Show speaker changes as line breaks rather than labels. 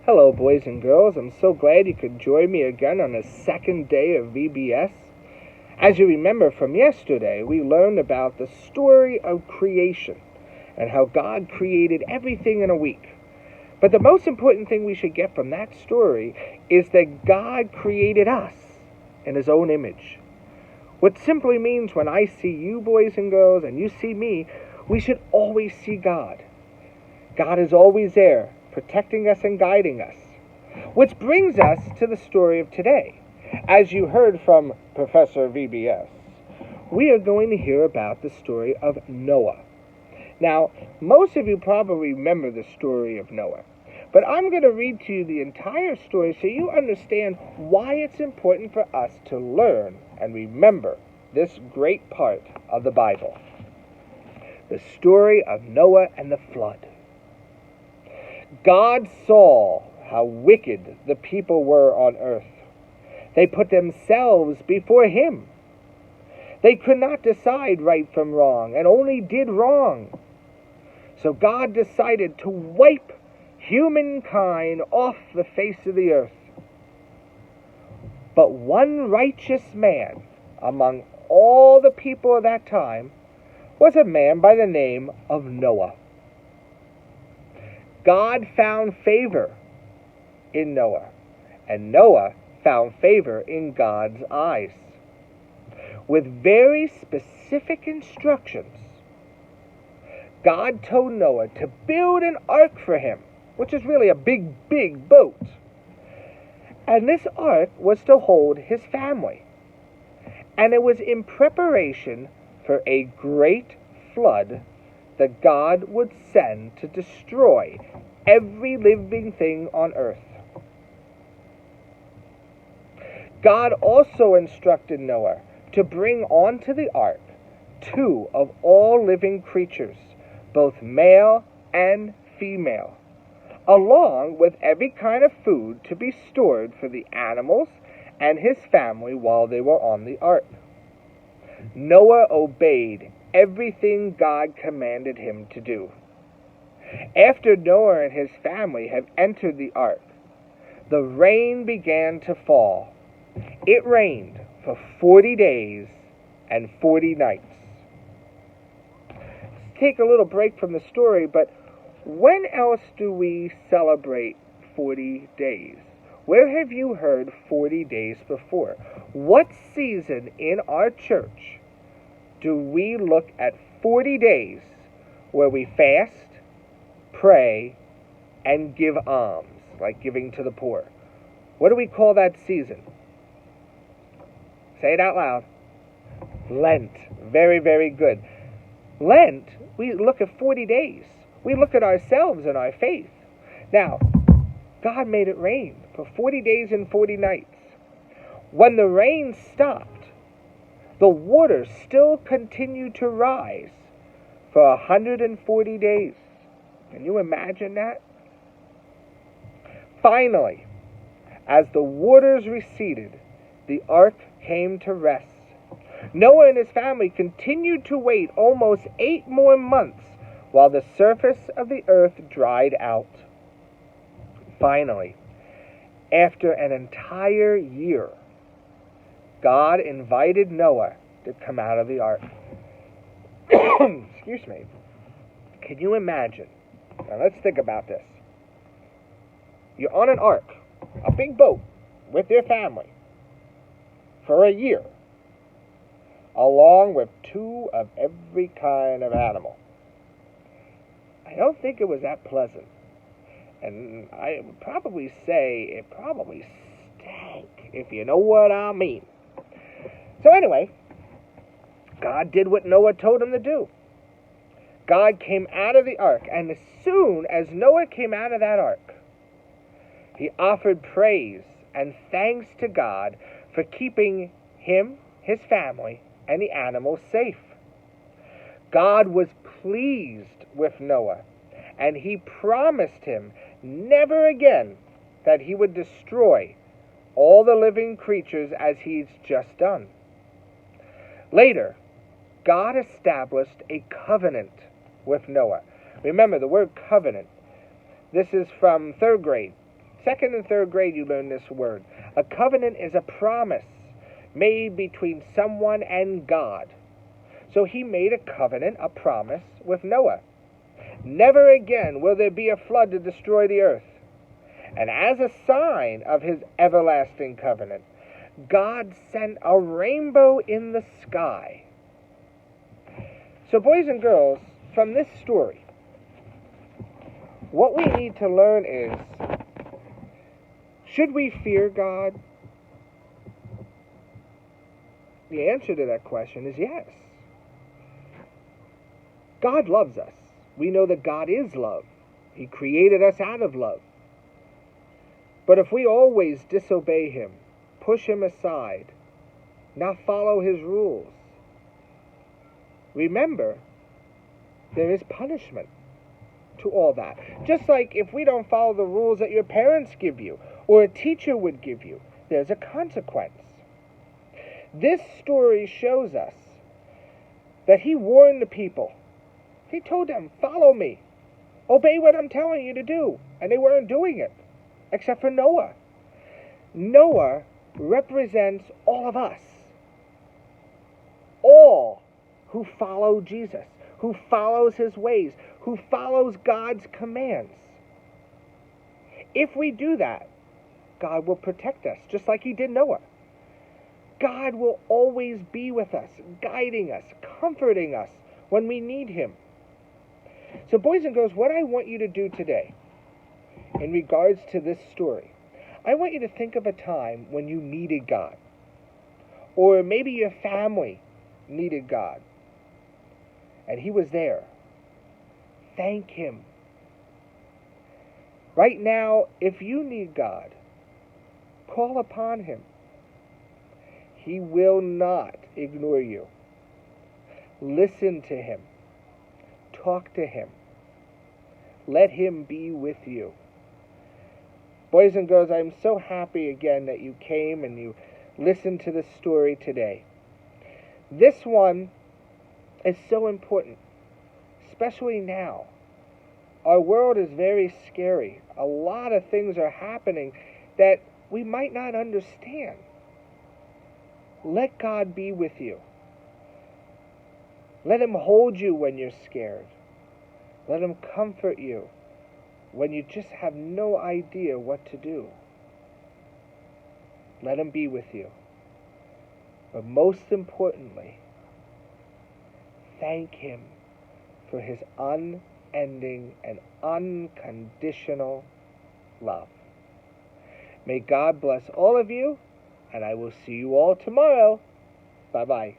Hello, boys and girls. I'm so glad you could join me again on the second day of VBS. As you remember from yesterday, we learned about the story of creation and how God created everything in a week. But the most important thing we should get from that story is that God created us in His own image. What simply means when I see you, boys and girls, and you see me, we should always see God. God is always there, protecting us and guiding us. Which brings us to the story of today. As you heard from Professor VBS, we are going to hear about the story of Noah. Now, most of you probably remember the story of Noah, but I'm going to read to you the entire story so you understand why it's important for us to learn and remember this great part of the Bible. The story of Noah and the flood. God saw how wicked the people were on earth. They put themselves before Him. They could not decide right from wrong and only did wrong. So God decided to wipe humankind off the face of the earth. But one righteous man among all the people of that time was a man by the name of Noah. God found favor in Noah, and Noah found favor in God's eyes. With very specific instructions, God told Noah to build an ark for him, which is really a big boat. And this ark was to hold his family. And it was in preparation for a great flood that God would send to destroy every living thing on earth. God also instructed Noah to bring onto the ark 2 of all living creatures, both male and female, along with every kind of food to be stored for the animals and his family while they were on the ark. Noah obeyed everything God commanded him to do. After Noah and his family had entered the ark, the rain began to fall. It rained for 40 days and 40 nights. Let's take a little break from the story, but when else do we celebrate 40 days? Where have you heard 40 days before? What season in our church do we look at 40 days where we fast, pray, and give alms, like giving to the poor? What do we call that season? Say it out loud. Lent. Very, very good. Lent, we look at 40 days. We look at ourselves and our faith. Now, God made it rain for 40 days and 40 nights. When the rain stopped, the water still continued to rise for 140 days. Can you imagine that? Finally, as the waters receded, the ark came to rest. Noah and his family continued to wait almost 8 more months while the surface of the earth dried out. Finally, after an entire year, God invited Noah to come out of the ark. Excuse me. Can you imagine? Now let's think about this. You're on an ark, a big boat, with your family for a year, along with 2 of every kind of animal. I don't think it was that pleasant. And I would probably say it probably stank, if you know what I mean. So anyway, God did what Noah told him to do. God came out of the ark, and as soon as Noah came out of that ark, he offered praise and thanks to God for keeping him, his family, and the animals safe. God was pleased with Noah, and he promised him never again that he would destroy all the living creatures as he's just done. Later, God established a covenant with Noah. Remember the word covenant. This is from 3rd grade. Second and third grade, you learn this word. A covenant is a promise made between someone and God. So he made a covenant, a promise, with Noah. Never again will there be a flood to destroy the earth. And as a sign of his everlasting covenant, God sent a rainbow in the sky. So boys and girls, from this story, what we need to learn is, should we fear God? The answer to that question is yes. God loves us. We know that God is love. He created us out of love. But if we always disobey him, push him aside, not follow his rules, remember, there is punishment to all that. Just like if we don't follow the rules that your parents give you, or a teacher would give you, there's a consequence. This story shows us that he warned the people. He told them, follow me. Obey what I'm telling you to do. And they weren't doing it, except for Noah. Noah represents all of us. All who follow Jesus, who follows his ways, who follows God's commands. If we do that, God will protect us, just like he did Noah. God will always be with us, guiding us, comforting us when we need him. So boys and girls, what I want you to do today, in regards to this story, I want you to think of a time when you needed God. Or maybe your family needed God, and he was there. Thank him. Right now, if you need God, call upon him. He will not ignore you. Listen to him. Talk to him. Let him be with you. Boys and girls, I'm so happy again that you came and you listened to this story today. This one is so important, especially now. Our world is very scary. A lot of things are happening that we might not understand. Let God be with you. Let him hold you when you're scared. Let him comfort you when you just have no idea what to do. Let him be with you. But most importantly, thank him for his unending and unconditional love. May God bless all of you, and I will see you all tomorrow. Bye-bye.